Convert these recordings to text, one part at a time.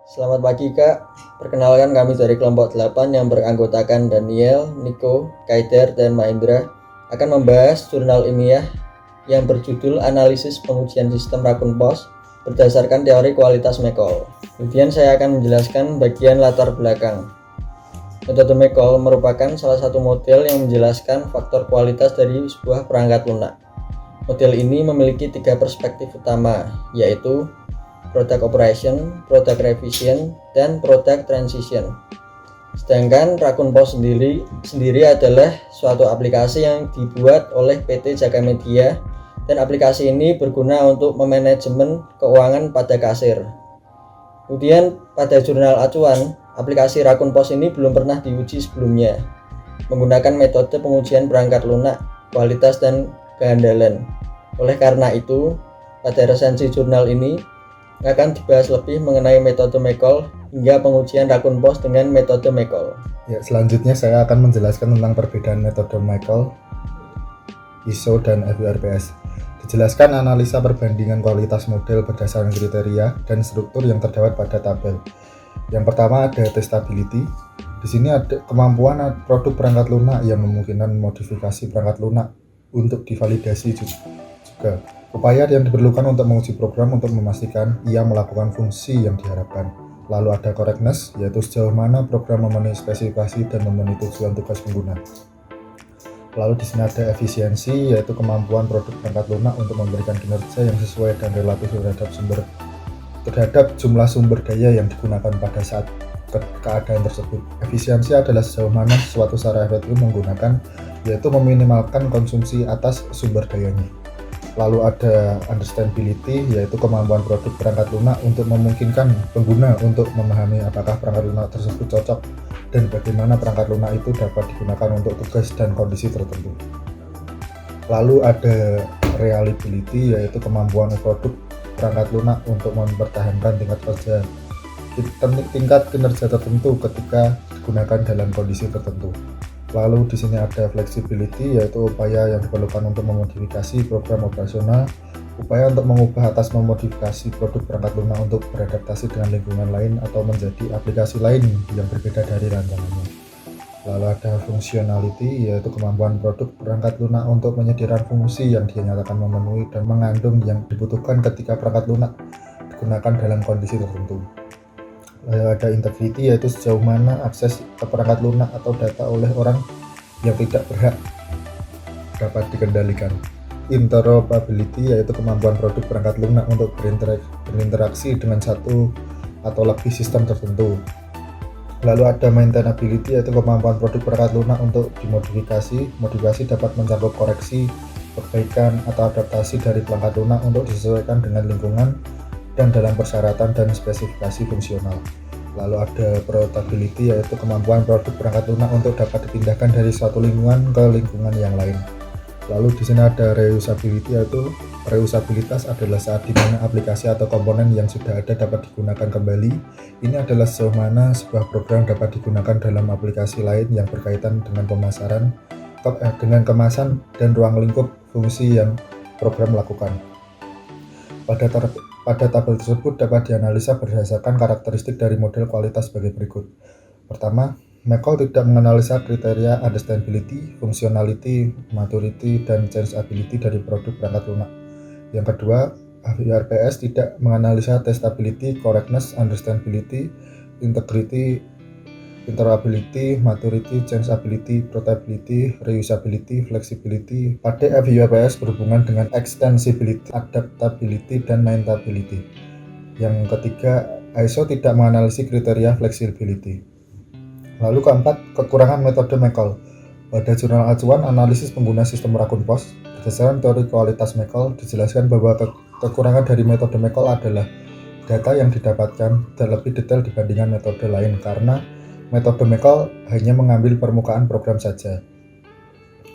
Selamat pagi Kak, perkenalkan kami dari kelompok 8 yang beranggotakan Daniel, Niko, Kaider, dan Mahendra akan membahas jurnal ilmiah yang berjudul Analisis Pengujian Sistem Rakun Pos berdasarkan teori kualitas McCall. Kemudian saya akan menjelaskan bagian latar belakang. Metode McCall merupakan salah satu model yang menjelaskan faktor kualitas dari sebuah perangkat lunak. Model ini memiliki 3 perspektif utama, yaitu Product Operation, Product Revision, dan Product Transition. Sedangkan Rakun Pos sendiri adalah suatu aplikasi yang dibuat oleh PT Jaga Media, dan aplikasi ini berguna untuk memanajemen keuangan pada kasir. Kemudian pada jurnal acuan, aplikasi Rakun Pos ini belum pernah diuji sebelumnya, menggunakan metode pengujian perangkat lunak, kualitas, dan kehandalan. Oleh karena itu, pada resensi jurnal ini akan dibahas lebih mengenai metode McCall hingga pengujian Rakun Pos dengan metode McCall. Ya, selanjutnya saya akan menjelaskan tentang perbedaan metode McCall, ISO, dan FIRPS. Dijelaskan analisa perbandingan kualitas model berdasarkan kriteria dan struktur yang terdapat pada tabel. Yang pertama ada testability. Di sini ada kemampuan produk perangkat lunak yang memungkinkan modifikasi perangkat lunak untuk divalidasi juga. Upaya yang diperlukan untuk menguji program untuk memastikan ia melakukan fungsi yang diharapkan. Lalu ada correctness, yaitu sejauh mana program memenuhi spesifikasi dan memenuhi tujuan tugas pengguna. Lalu di sini ada efisiensi, yaitu kemampuan produk perangkat lunak untuk memberikan kinerja yang sesuai dan relatif terhadap jumlah sumber daya yang digunakan pada saat keadaan tersebut. Efisiensi adalah sejauh mana suatu secara efektif menggunakan, yaitu meminimalkan konsumsi atas sumber dayanya. Lalu ada understandability, yaitu kemampuan produk perangkat lunak untuk memungkinkan pengguna untuk memahami apakah perangkat lunak tersebut cocok dan bagaimana perangkat lunak itu dapat digunakan untuk tugas dan kondisi tertentu. Lalu ada reliability, yaitu kemampuan produk perangkat lunak untuk mempertahankan tingkat kinerja tertentu ketika digunakan dalam kondisi tertentu. Lalu di sini ada flexibility, yaitu upaya yang diperlukan untuk memodifikasi program operasional, upaya untuk mengubah atas memodifikasi produk perangkat lunak untuk beradaptasi dengan lingkungan lain atau menjadi aplikasi lain yang berbeda dari rancangannya. Lalu ada functionality, yaitu kemampuan produk perangkat lunak untuk menyediakan fungsi yang dinyatakan memenuhi dan mengandung yang dibutuhkan ketika perangkat lunak digunakan dalam kondisi tertentu. Lalu ada integrity, yaitu sejauh mana akses ke perangkat lunak atau data oleh orang yang tidak berhak dapat dikendalikan. Interoperability, yaitu kemampuan produk perangkat lunak untuk berinteraksi dengan satu atau lebih sistem tertentu. Lalu ada maintainability, yaitu kemampuan produk perangkat lunak untuk dimodifikasi. Modifikasi dapat mencakup koreksi, perbaikan, atau adaptasi dari perangkat lunak untuk disesuaikan dengan lingkungan dan dalam persyaratan dan spesifikasi fungsional. Lalu ada portability, yaitu kemampuan produk perangkat lunak untuk dapat dipindahkan dari suatu lingkungan ke lingkungan yang lain. Lalu di sini ada reusability, yaitu reusabilitas adalah saat di mana aplikasi atau komponen yang sudah ada dapat digunakan kembali. Ini adalah sejauh mana sebuah program dapat digunakan dalam aplikasi lain yang berkaitan dengan dengan kemasan dan ruang lingkup fungsi yang program lakukan. Pada tabel tersebut dapat dianalisa berdasarkan karakteristik dari model kualitas sebagai berikut. Pertama, McCall tidak menganalisa kriteria understandability, functionality, maturity, dan changeability dari produk perangkat lunak. Yang kedua, FIRPS tidak menganalisa testability, correctness, understandability, integrity, interoperability, maturity, changeability, portability, reusability, flexibility. Pada FIRPS berhubungan dengan extensibility, adaptability, dan maintainability. Yang ketiga, ISO tidak menganalisis kriteria flexibility. Lalu keempat, kekurangan metode McCall. Pada jurnal acuan analisis pengguna sistem Rakun Pos berdasarkan teori kualitas McCall dijelaskan bahwa kekurangan dari metode McCall adalah data yang didapatkan lebih detail dibandingkan metode lain karena metode McCall hanya mengambil permukaan program saja.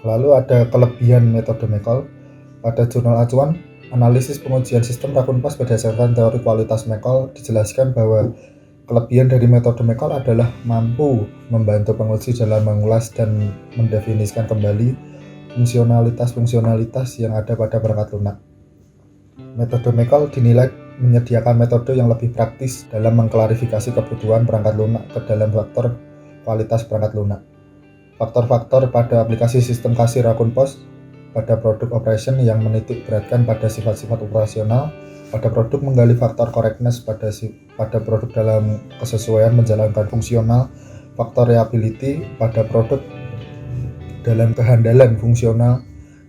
Lalu ada kelebihan metode McCall. Pada jurnal acuan analisis pengujian sistem Rakun Pos berdasarkan teori kualitas McCall dijelaskan bahwa kelebihan dari metode McCall adalah mampu membantu penguji dalam mengulas dan mendefinisikan kembali fungsionalitas yang ada pada perangkat lunak. Metode McCall dinilai menyediakan metode yang lebih praktis dalam mengklarifikasi kebutuhan perangkat lunak ke dalam faktor kualitas perangkat lunak. Faktor-faktor pada aplikasi sistem kasir akun pos pada produk operation yang menitik beratkan pada sifat-sifat operasional, pada produk menggali faktor correctness pada produk dalam kesesuaian menjalankan fungsional, faktor reliability pada produk dalam kehandalan fungsional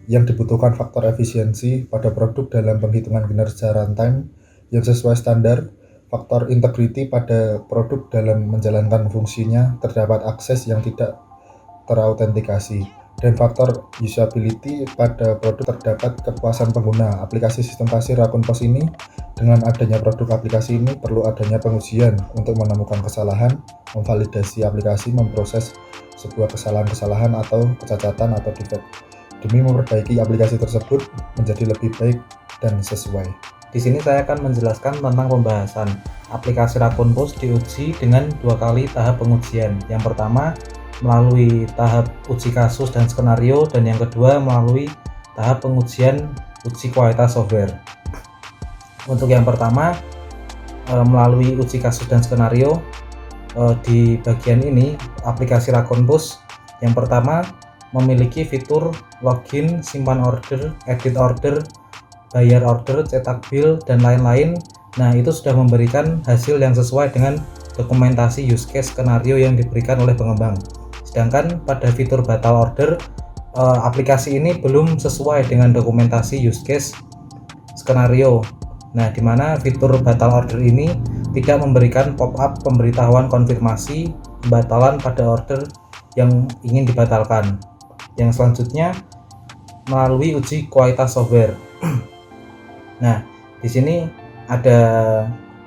yang dibutuhkan, faktor efisiensi pada produk dalam penghitungan kinerja runtime yang sesuai standar, faktor integrity pada produk dalam menjalankan fungsinya, terdapat akses yang tidak terautentikasi, dan faktor usability pada produk terdapat kepuasan pengguna. Aplikasi sistem kasir akun pos ini, dengan adanya produk aplikasi ini perlu adanya pengujian untuk menemukan kesalahan, memvalidasi aplikasi, memproses sebuah kesalahan-kesalahan atau kecacatan atau defect demi memperbaiki aplikasi tersebut menjadi lebih baik dan sesuai. Di sini saya akan menjelaskan tentang pembahasan aplikasi akun pos diuji dengan 2 kali tahap pengujian. Yang pertama melalui tahap uji kasus dan skenario, dan yang kedua melalui tahap pengujian uji kualitas software. Untuk yang pertama melalui uji kasus dan skenario, di bagian ini aplikasi akun pos yang pertama memiliki fitur login, simpan order, edit order, bayar order, cetak bill, dan lain-lain. Nah, itu sudah memberikan hasil yang sesuai dengan dokumentasi use case skenario yang diberikan oleh pengembang. Sedangkan pada fitur batal order, aplikasi ini belum sesuai dengan dokumentasi use case skenario. Nah, di mana fitur batal order ini tidak memberikan pop-up pemberitahuan konfirmasi pembatalan pada order yang ingin dibatalkan. Yang selanjutnya melalui uji kualitas software. Nah, di sini ada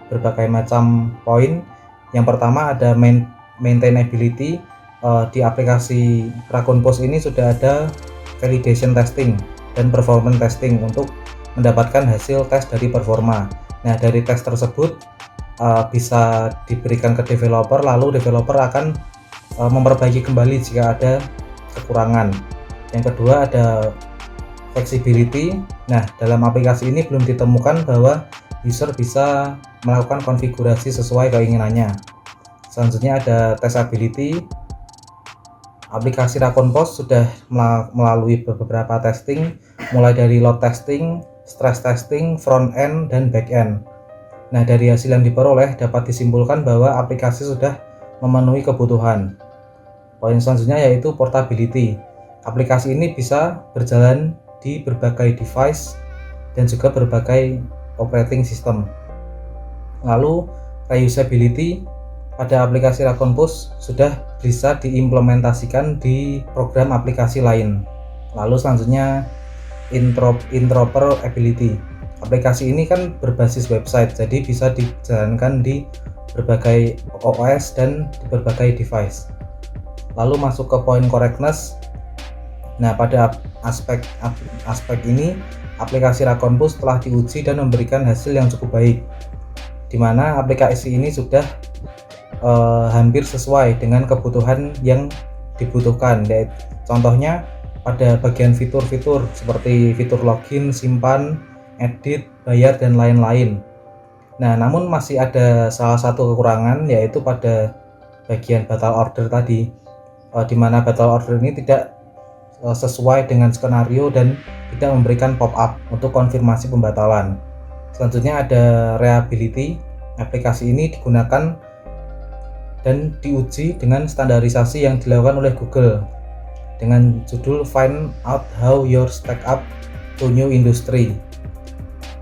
berbagai macam poin. Yang pertama ada maintainability. Di aplikasi akun pos ini sudah ada validation testing dan performance testing untuk mendapatkan hasil tes dari performa. Nah, dari tes tersebut bisa diberikan ke developer, lalu developer akan memperbaiki kembali jika ada kekurangan. Yang kedua ada flexibility. Nah, dalam aplikasi ini belum ditemukan bahwa user bisa melakukan konfigurasi sesuai keinginannya. Selanjutnya ada testability. Aplikasi akun pos sudah melalui beberapa testing, mulai dari load testing, stress testing, front end, dan back end. Nah, dari hasil yang diperoleh dapat disimpulkan bahwa aplikasi sudah memenuhi kebutuhan. Poin selanjutnya yaitu portability. Aplikasi ini bisa berjalan di berbagai device dan juga berbagai operating system. Lalu reusability. Pada aplikasi akun pos sudah bisa diimplementasikan di program aplikasi lain. Lalu selanjutnya interoperability. Aplikasi ini kan berbasis website, jadi bisa dijalankan di berbagai OS dan di berbagai device. Lalu masuk ke poin correctness. Nah, pada aspek ini aplikasi akun pos telah diuji dan memberikan hasil yang cukup baik, di mana aplikasi ini sudah hampir sesuai dengan kebutuhan yang dibutuhkan. Contohnya pada bagian fitur-fitur seperti fitur login, simpan, edit, bayar, dan lain-lain. Nah, namun masih ada salah satu kekurangan, yaitu pada bagian batal order tadi, di mana batal order ini tidak sesuai dengan skenario dan tidak memberikan pop-up untuk konfirmasi pembatalan. Selanjutnya ada reliability. Aplikasi ini digunakan dan diuji dengan standarisasi yang dilakukan oleh Google dengan judul Find Out How Your Stack Up to New Industry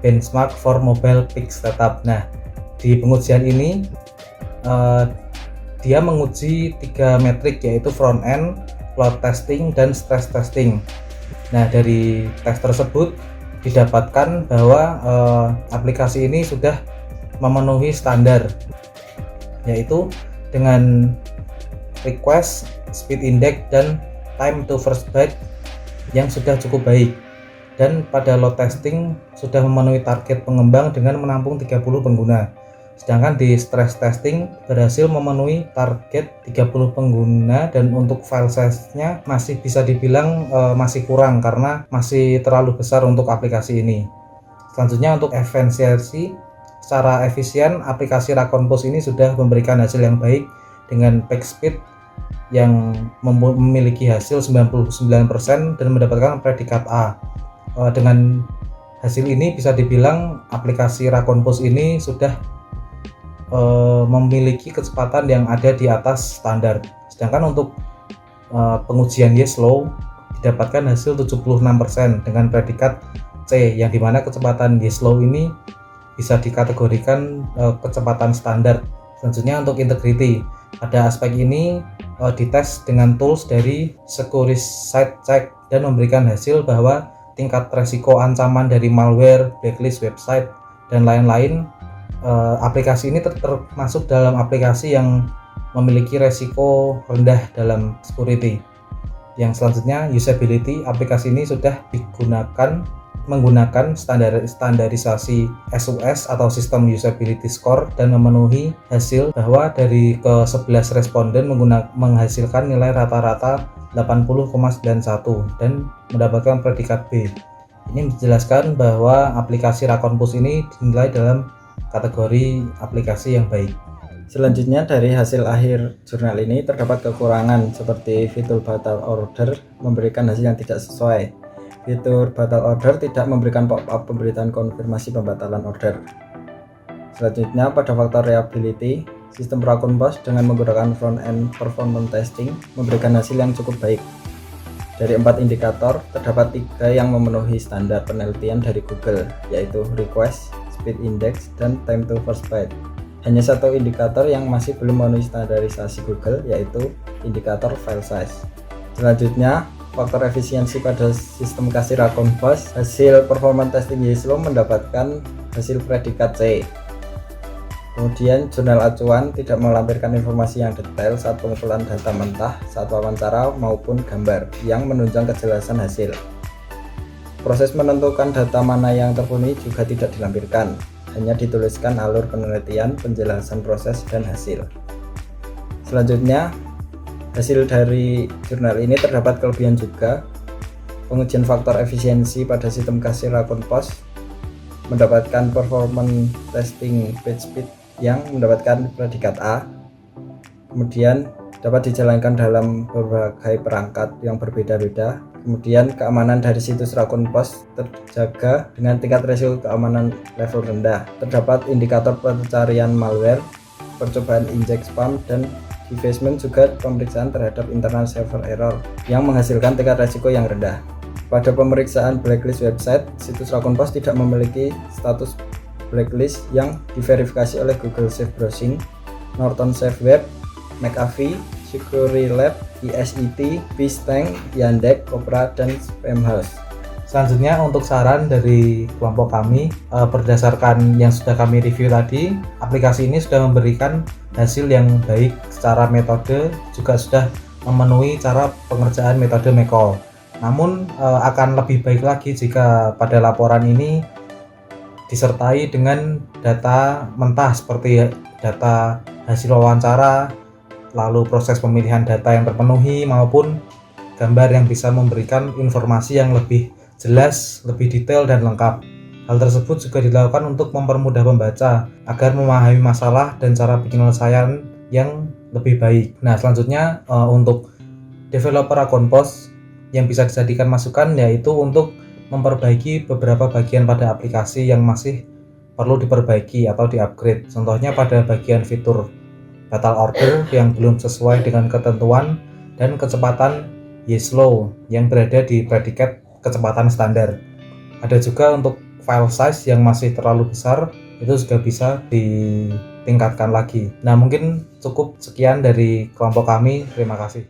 Benchmark for Mobile Fixed Setup. Nah, di pengujian ini dia menguji 3 metrik, yaitu front end, load testing, dan stress testing. Nah, dari tes tersebut didapatkan bahwa aplikasi ini sudah memenuhi standar, yaitu dengan request, speed index, dan time to first byte yang sudah cukup baik. Dan pada load testing sudah memenuhi target pengembang dengan menampung 30 pengguna. Sedangkan di stress testing berhasil memenuhi target 30 pengguna, dan untuk file size-nya masih bisa dibilang masih kurang karena masih terlalu besar untuk aplikasi ini. Selanjutnya untuk efisiensi, secara efisien aplikasi Raccoon Post ini sudah memberikan hasil yang baik dengan page speed yang memiliki hasil 99% dan mendapatkan predikat A. Dengan hasil ini bisa dibilang aplikasi Raccoon Post ini sudah memiliki kecepatan yang ada di atas standar. Sedangkan untuk pengujian YesLow didapatkan hasil 76% dengan predikat C, yang dimana kecepatan YesLow ini bisa dikategorikan kecepatan standar. Selanjutnya untuk integrity, pada aspek ini dites dengan tools dari Security Check dan memberikan hasil bahwa tingkat resiko ancaman dari malware, blacklist website, dan lain-lain, aplikasi ini termasuk dalam aplikasi yang memiliki resiko rendah dalam security. Yang selanjutnya usability, aplikasi ini sudah menggunakan standarisasi SUS atau System Usability Score dan memenuhi hasil bahwa dari ke-11 responden menghasilkan nilai rata-rata 80,91 dan mendapatkan predikat B. Ini menjelaskan bahwa aplikasi Raccoon Post ini dinilai dalam kategori aplikasi yang baik. Selanjutnya, dari hasil akhir jurnal ini terdapat kekurangan seperti fitur batal order memberikan hasil yang tidak sesuai. Fitur batal order tidak memberikan pop-up pemberitaan konfirmasi pembatalan order. Selanjutnya, pada faktor reliability, sistem Raccoon Post dengan menggunakan front-end performance testing memberikan hasil yang cukup baik. Dari 4 indikator, terdapat 3 yang memenuhi standar penelitian dari Google, yaitu request, speed index, dan time to first byte. Hanya 1 indikator yang masih belum memenuhi standarisasi Google, yaitu indikator file size. Selanjutnya, faktor efisiensi pada sistem kasir Raccoon Post, hasil performance testing YesLow mendapatkan hasil predikat C. Kemudian jurnal acuan tidak melampirkan informasi yang detail saat pengumpulan data mentah saat wawancara maupun gambar yang menunjang kejelasan hasil. Proses menentukan data mana yang terpenuhi juga tidak dilampirkan, hanya dituliskan alur penelitian, penjelasan proses, dan hasil. Selanjutnya, hasil dari jurnal ini terdapat kelebihan juga. Pengujian faktor efisiensi pada sistem kasir Raccoon Post mendapatkan performance testing page speed yang mendapatkan predikat A. Kemudian dapat dijalankan dalam berbagai perangkat yang berbeda-beda. Kemudian keamanan dari situs Raccoon Post terjaga dengan tingkat resiko keamanan level rendah. Terdapat indikator pencarian malware, percobaan injek spam, dan defacement, juga pemeriksaan terhadap internal server error yang menghasilkan tingkat resiko yang rendah. Pada pemeriksaan blacklist website, situs Raccoon Post tidak memiliki status blacklist yang diverifikasi oleh Google Safe Browsing, Norton Safe Web, McAfee, SecurityLab, ESET, Pistang, Yandex, Opera, dan Spamhaus. Selanjutnya untuk saran dari kelompok kami, berdasarkan yang sudah kami review tadi, aplikasi ini sudah memberikan hasil yang baik secara metode, juga sudah memenuhi cara pengerjaan metode MECOL. Namun akan lebih baik lagi jika pada laporan ini disertai dengan data mentah seperti data hasil wawancara, lalu proses pemilihan data yang terpenuhi, maupun gambar yang bisa memberikan informasi yang lebih jelas, lebih detail, dan lengkap. Hal tersebut juga dilakukan untuk mempermudah pembaca agar memahami masalah dan cara penyelesaian yang lebih baik. Nah, selanjutnya untuk developer Raccoon Post yang bisa dijadikan masukan yaitu untuk memperbaiki beberapa bagian pada aplikasi yang masih perlu diperbaiki atau di-upgrade. Contohnya pada bagian fitur batal order yang belum sesuai dengan ketentuan dan kecepatan YesLow yang berada di predikat kecepatan standar. Ada juga untuk file size yang masih terlalu besar, itu juga bisa ditingkatkan lagi. Nah, mungkin cukup sekian dari kelompok kami. Terima kasih.